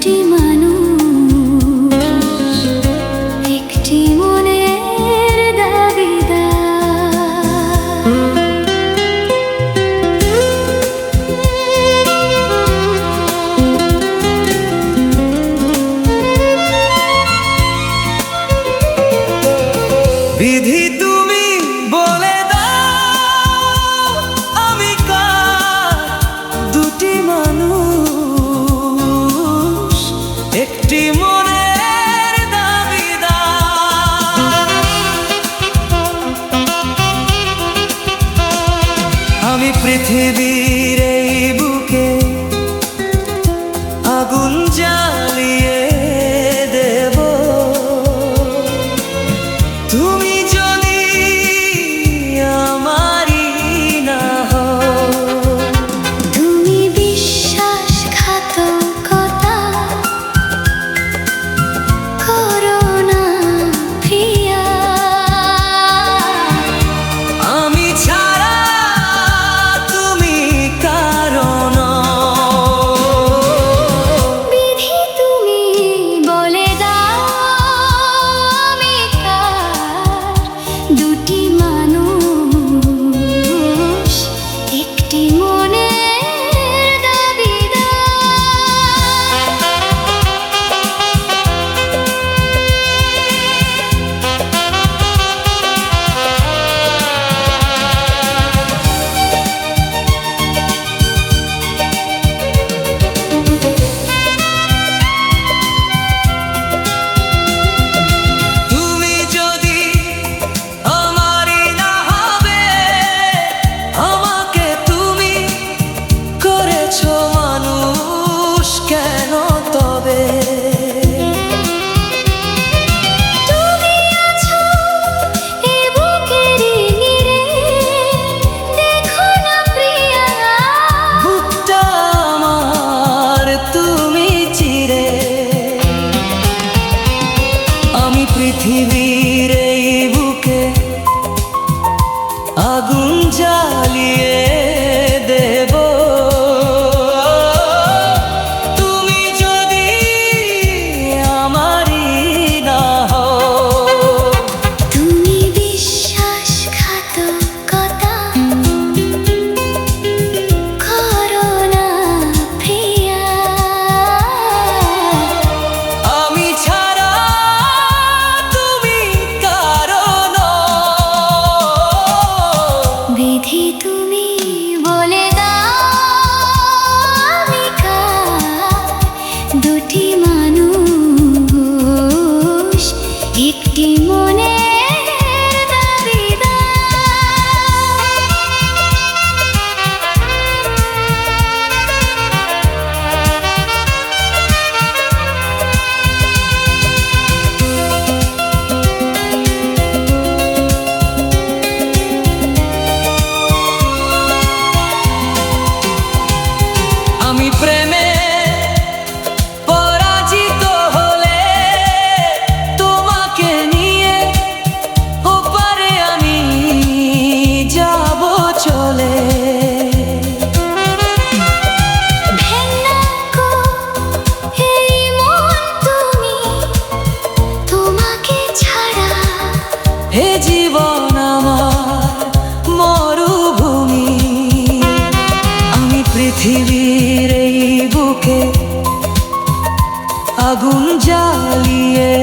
দুটি মানুষ একটি মনের দাবিদার। বিধি তুমি বলে দাও আমি কার, দুটি মানুষ একটি মনের দাবিদার। আমি পৃথিবীর এই বুকে আগুন জ্বালিয়ে দেব, তুমি যদি আমারই না হও। তুমি বিশ্বাসঘাতকতা করো না প্রিয়া, আমি ছাড়া তুমি কারো নও। বিধি তুমি বলে দাও আমি কার, দুটি মানুষ একটি মনের তুমি যদি আমারই না হবে, আমাকে তুমি করেছো মানুষ কেন তবে? তুমি আছো এ বুকেরই নীড়ে, দেখো না প্রিয়া বুকটা আমার তুমি চিরে। আমি পৃথিবীর এই বুকে আগুন জ্বালিয়ে দেব, তুমি যদি আমারই না হও। তুমি বিশ্বাসঘাতকতা করো না প্রিয়া, আমি ছাড়া তুমি কারো নও। বিধি তুমি বলে দাও আমি কার, দুটি মানুষ একটি মনের দাবিদার। আমি প্রেমে পরাজিত হলে তোমাকে নিয়ে ওপারে আমি যাব চলে। ভেঙে গো এই মন তুমি, তোমাকে ছাড়া হে জীবন আমার মরুভূমি। আমি পৃথিবীর এই বুকে আগুন জ্বালিয়ে